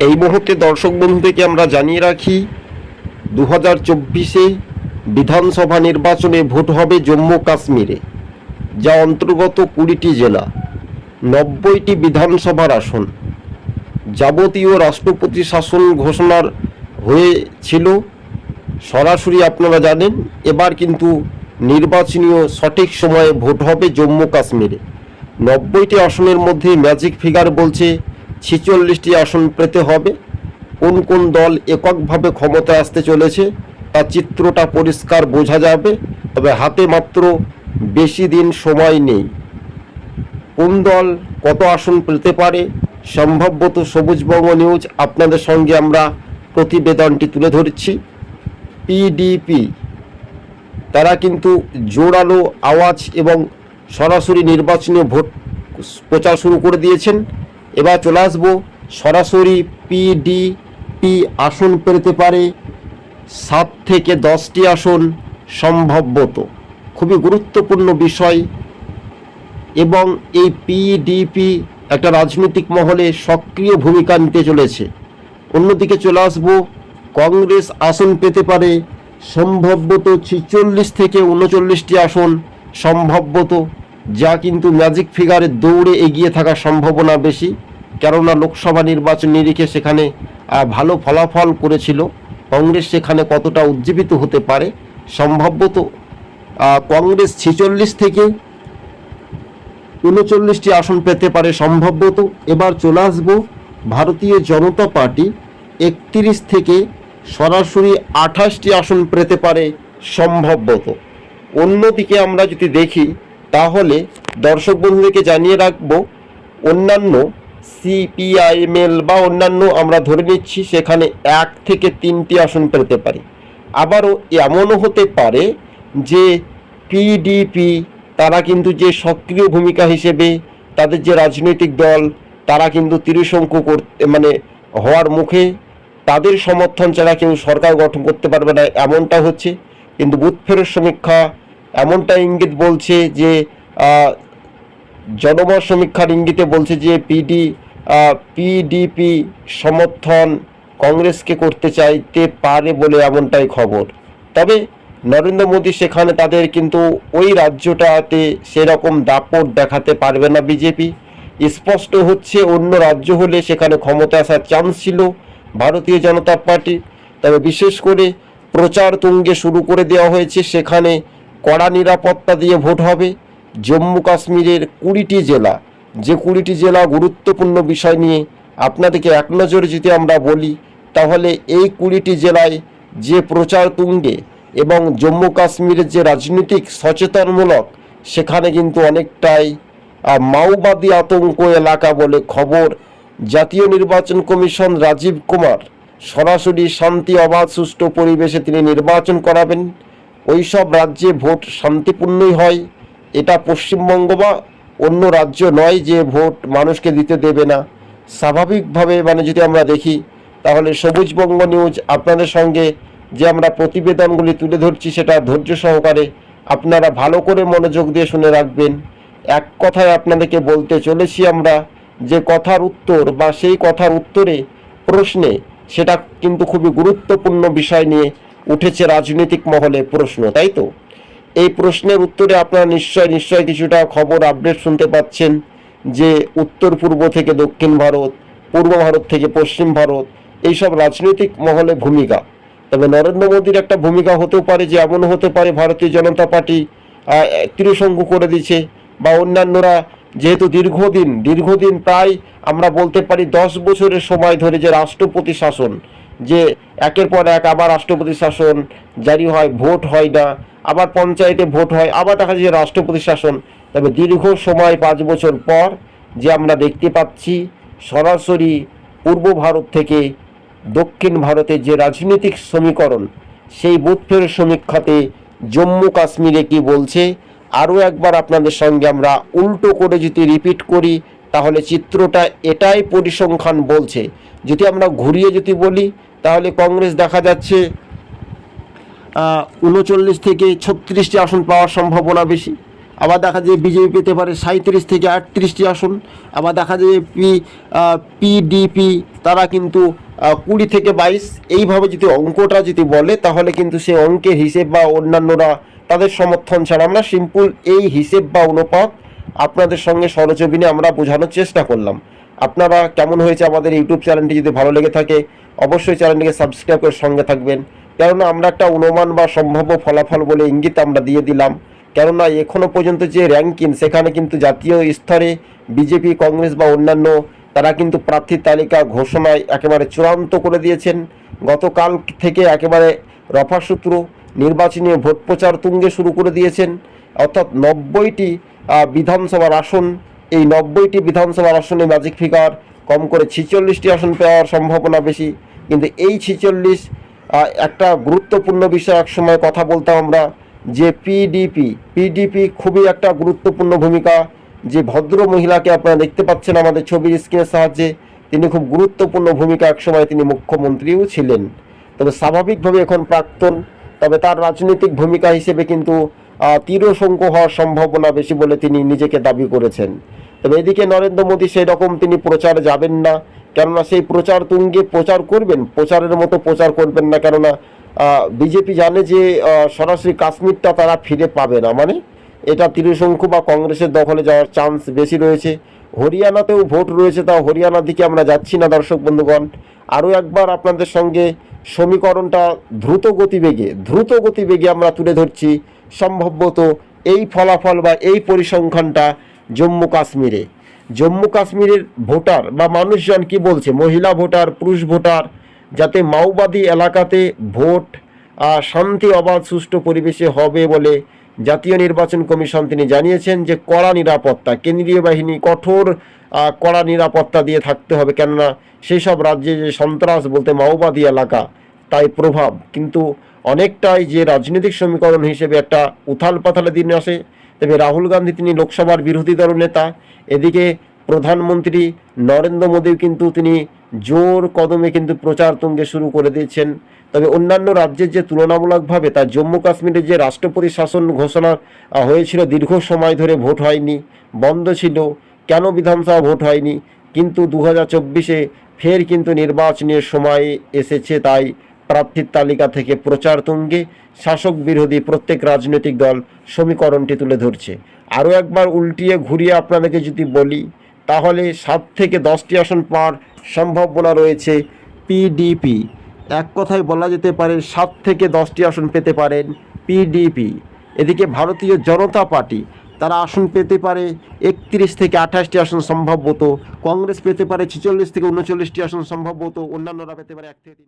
এই মুহূর্তে দর্শক বন্ধুদেরকে আমরা জানিয়ে রাখি 2024-এ বিধানসভা নির্বাচনে ভোট হবে জম্মু কাশ্মীরে, যা অন্তর্গত 20টি জেলা, 90টি বিধানসভার আসন। যাবতীয় রাষ্ট্রপতি শাসন ঘোষণার হয়েছিল সরাসরি, আপনারা জানেন। এবার কিন্তু নির্বাচনীয় সঠিক সময়ে ভোট হবে জম্মু কাশ্মীরে। 90টি আসনের মধ্যে ম্যাজিক ফিগার বলছে 46টি আসন পেতে হবে। কোন কোন দল এককভাবে ক্ষমতায় আসতে চলেছে তার চিত্রটা পরিষ্কার বোঝা যাবে, তবে হাতে মাত্র বেশি দিন সময় নেই। কোন দল কত আসন পেতে পারে সম্ভবত সবুজবঙ্গ নিউজ আপনাদের সঙ্গে আমরা প্রতিবেদনটি তুলে ধরছি। পিডিপি তারা কিন্তু জোরালো আওয়াজ এবং সরাসরি নির্বাচনী ভোট প্রচার শুরু করে দিয়েছেন। এবার চলে আসবো সরাসরি পিডিপি আসন পেতে পারে 7 থেকে 10টি আসন সম্ভবত, খুবই গুরুত্বপূর্ণ বিষয়। এবং এই পিডিপি একটা রাজনৈতিক মহলে সক্রিয় ভূমিকা নিতে চলেছে। অন্যদিকে চলে আসবো কংগ্রেস আসন পেতে পারে সম্ভবত 46 থেকে 39টি আসন সম্ভবত, যা কিন্তু ম্যাজিক ফিগারের দৌড়ে এগিয়ে থাকার সম্ভাবনা বেশি, কেননা লোকসভা নির্বাচন নিরিখে সেখানে ভালো ফলাফল করেছিল কংগ্রেস। সেখানে কতটা উজ্জীবিত হতে পারে সম্ভবত কংগ্রেস 46 থেকে 39টি আসন পেতে পারে সম্ভবত। এবার চলে আসবো ভারতীয় জনতা পার্টি 31 থেকে সরাসরি 28টি আসন পেতে পারে সম্ভবত। অন্যদিকে আমরা যদি দেখি তাহলে দর্শক বন্ধুদেরকে জানিয়ে রাখবো অন্যান্য সিপিআইএমএল বা অন্যান্য আমরা ধরে নিচ্ছি সেখানে 1 থেকে 3টি আসন পেতে পারে। আবারও এমনও হতে পারে যে পিডিপি তারা কিন্তু যে সক্রিয় ভূমিকা হিসেবে তাদের যে রাজনৈতিক দল তারা কিন্তু ত্রিশঙ্কু করতে হওয়ার মুখে, তাদের সমর্থন ছাড়া কেউ সরকার গঠন করতে পারবে না এমনটা হচ্ছে। কিন্তু বুথ ফেরত সমীক্ষা এমনটা ইঙ্গিত বলছে যে জনমত সমীক্ষার ইঙ্গিতে বলছে যে পিডিপি সমর্থন কংগ্রেসকে করতে চাইতে পারে বলে এমনটাই খবর। তবে নরেন্দ্র মোদী সেখানে তাদের কিন্তু ওই রাজ্যটাতে সেরকম দাপট দেখাতে পারবে না বিজেপি। স্পষ্ট হচ্ছে অন্য রাজ্য হলে সেখানে ক্ষমতা আসার চান্স ছিল ভারতীয় জনতা পার্টি। তবে বিশেষ করে প্রচার তুঙ্গে শুরু করে দেওয়া হয়েছে, সেখানে কড়া নিরাপত্তা দিয়ে ভোট হবে। জম্মু কাশ্মীরের 20টি জেলা, যে 20টি জেলা গুরুত্বপূর্ণ বিষয় নিয়ে আপনাদেরকে এক নজরে যদি আমরা বলি তাহলে এই 20টি জেলায় যে প্রচার তুঙ্গে এবং জম্মু কাশ্মীরের যে রাজনৈতিক সচেতনমূলক, সেখানে কিন্তু অনেকটাই মাওবাদী আতঙ্ক এলাকা বলে খবর। জাতীয় নির্বাচন কমিশন রাজীব কুমার সরাসরি শান্তি অবাধ সুষ্ঠু পরিবেশে তিনি নির্বাচন করাবেন। ওই সব রাজ্যে ভোট শান্তিপূর্ণই হয়, এটা পশ্চিমবঙ্গ বা অন্য রাজ্য নয় যে ভোট মানুষকে দিতে দেবে না। স্বাভাবিকভাবে যদি আমরা দেখি তাহলে সবুজবঙ্গ নিউজ আপনাদের সঙ্গে যে আমরা প্রতিবেদনগুলি তুলে ধরছি সেটা ধৈর্য সহকারে আপনারা ভালো করে মনোযোগ দিয়ে শুনে রাখবেন। এক কথায় আপনাদেরকে বলতে চলেছি আমরা যে কথার উত্তর বা সেই কথার উত্তরে প্রশ্নে, সেটা কিন্তু খুবই গুরুত্বপূর্ণ বিষয় নিয়ে উঠেছে রাজনৈতিক মহলে প্রশ্ন, তাই তো? এই প্রশ্নের উত্তরে আপনারা নিশ্চয় কিছুটা খবর আপডেট শুনতে পাচ্ছেন যে উত্তর পূর্ব থেকে দক্ষিণ ভারত, পূর্ব ভারত থেকে পশ্চিম ভারত, এইসব রাজনৈতিক মহলে ভূমিকা। তবে নরেন্দ্র মোদীর একটা ভূমিকা হতেও পারে যে এমন হতে পারে ভারতীয় জনতা পার্টি ত্রিশঙ্কু করে দিচ্ছে, বা অন্যান্যরা যেহেতু দীর্ঘদিন প্রায় আমরা বলতে পারি 10 বছরের সময় ধরে যে রাষ্ট্রপতি শাসন, যে একের পর এক আবার রাষ্ট্রপতি শাসন জারি হয়, ভোট হয় না, আবার পঞ্চায়েতে ভোট হয়, আবার দেখা যায় রাষ্ট্রপতি শাসন। তবে দীর্ঘ সময় 5 বছর পর যে আমরা দেখতে পাচ্ছি সরাসরি পূর্ব ভারত থেকে দক্ষিণ ভারতের যে রাজনৈতিক সমীকরণ, সেই বুথ ফেরত সমীক্ষাতে জম্মু কাশ্মীরে কি বলছে আরও একবার আপনাদের সঙ্গে আমরা উল্টো করে যদি রিপিট করি তাহলে চিত্রটা এটাই পরিসংখ্যান বলছে। যদি আমরা ঘুরিয়ে যদি বলি তাহলে কংগ্রেস দেখা যাচ্ছে 39 থেকে 36টি আসন পাওয়ার সম্ভাবনা বেশি, আবার দেখা যায় বিজেপি পেতে পারে 37 থেকে 38টি আসন, আবার দেখা যায় পিডিপি তারা কিন্তু 20 থেকে 22। এইভাবে যদি অঙ্কটা যদি বলে তাহলে কিন্তু সে অঙ্কের হিসেব বা অন্যান্যরা তাদের সমর্থন ছাড়া, আমরা সিম্পল এই হিসেব বা অনুপাত আপনাদের সঙ্গে সরজমিনে আমরা বোঝানোর চেষ্টা করলাম। আপনারা কেমন হয়েছে আমাদের ইউটিউব চ্যানেলটি যদি ভালো লেগে থাকে অবশ্যই চ্যানেলটিকে সাবস্ক্রাইব করে সঙ্গে থাকবেন, কেননা আমরা একটা অনুমান বা সম্ভাব্য ফলাফল বলে ইঙ্গিত আমরা দিয়ে দিলাম। কেননা এখনও পর্যন্ত যে র্যাঙ্কিং সেখানে কিন্তু জাতীয় স্তরে বিজেপি, কংগ্রেস বা অন্যান্য তারা কিন্তু প্রার্থীর তালিকা ঘোষণায় একেবারে চূড়ান্ত করে দিয়েছেন। গতকাল থেকে একেবারে রফাসূত্র নির্বাচনী ভোট প্রচার তুঙ্গে শুরু করে দিয়েছেন, অর্থাৎ 90টি বিধানসভার আসন, এই 90টি বিধানসভার আসনে ম্যাজিক ফিগার কম করে 46টি আসন পাওয়ার সম্ভাবনা বেশি। কিন্তু এই 46 একটা গুরুত্বপূর্ণ বিষয়, এক সময় কথা বলতাম আমরা যে পিডিপি খুবই একটা গুরুত্বপূর্ণ ভূমিকা। যে ভদ্র মহিলাকে আপনারা দেখতে পাচ্ছেন আমাদের ছবির স্ক্রিনের সাহায্যে, তিনি খুব গুরুত্বপূর্ণ ভূমিকা, এক সময় তিনি মুখ্যমন্ত্রীও ছিলেন, তবে স্বাভাবিকভাবে এখন প্রাক্তন। তবে তার রাজনৈতিক ভূমিকা হিসেবে কিন্তু তীরশঙ্কু হওয়ার সম্ভাবনা বেশি বলে তিনি নিজেকে দাবি করেছেন। তবে এদিকে নরেন্দ্র মোদী সেই রকম তিনি প্রচার যাবেন না, কেননা সেই প্রচার তুঙ্গে প্রচার করবেন, প্রচারের মতো প্রচার করবেন না, কেননা বিজেপি জানে যে সরাসরি কাশ্মীরটা তারা ফিরে পাবে না, মানে এটা ত্রিশঙ্কু বা কংগ্রেসের দখলে যাওয়ার চান্স বেশি রয়েছে। হরিয়ানাতেও ভোট রয়েছে, তাও হরিয়ানার দিকে আমরা যাচ্ছি না দর্শক বন্ধুগণ। আরও একবার আপনাদের সঙ্গে সমীকরণটা দ্রুত গতিবেগে আমরা তুলে ধরছি। সম্ভবত এই ফলাফল বা এই পরিসংখ্যানটা জম্মু কাশ্মীরের ভোটার বা মানুষজন কি বলছে, মহিলা ভোটার, পুরুষ ভোটার, যাতে মাওবাদী এলাকাতে ভোট শান্তি, অবাধ, সুষ্ঠু পরিবেশে হবে বলে জাতীয় নির্বাচন কমিশন তিনি জানিয়েছেন যে কড়া নিরাপত্তা, কেন্দ্রীয় বাহিনী কঠোর কড়া নিরাপত্তা দিয়ে থাকতে হবে, কেননা সেই সব রাজ্যে যে সন্ত্রাস বলতে মাওবাদী এলাকা, তাই প্রভাব কিন্তু অনেকটাই যে রাজনৈতিক সমীকরণ হিসেবে একটা উথাল পাথালে দিন আসে। তবে রাহুল গান্ধী তিনি লোকসভার বিরোধী দল নেতা, এদিকে প্রধানমন্ত্রী নরেন্দ্র মোদীও কিন্তু তিনি জোর কদমে কিন্তু প্রচার তুঙ্গে শুরু করে দিয়েছেন। তবে অন্যান্য রাজ্যের যে তুলনামূলকভাবে তার জম্মু কাশ্মীরের যে রাষ্ট্রপতি শাসন ঘোষণা হয়েছিল, দীর্ঘ সময় ধরে ভোট হয়নি, বন্ধ ছিল, কেন বিধানসভা ভোট হয়নি, কিন্তু 2024-এ ফের কিন্তু নির্বাচনের সময় এসেছে, তাই প্রার্থীর তালিকা থেকে প্রচার তুঙ্গে শাসক বিরোধী প্রত্যেক রাজনৈতিক দল সমীকরণটি তুলে ধরছে। আরও একবার উল্টিয়ে ঘুরিয়ে আপনাদেরকে যদি বলি তাহলে 7 থেকে 10টি আসন পাওয়ার সম্ভাবনা রয়েছে পিডিপি। এক কথায় বলা যেতে পারে 7 থেকে 10টি আসন পেতে পারেন পিডিপি। এদিকে ভারতীয় জনতা পার্টি তারা আসন পেতে পারে 31 থেকে 28টি আসন সম্ভবত, কংগ্রেস পেতে পারে 46 থেকে 39টি আসন সম্ভবত, অন্যান্যরা পেতে পারে 1 থেকে 3।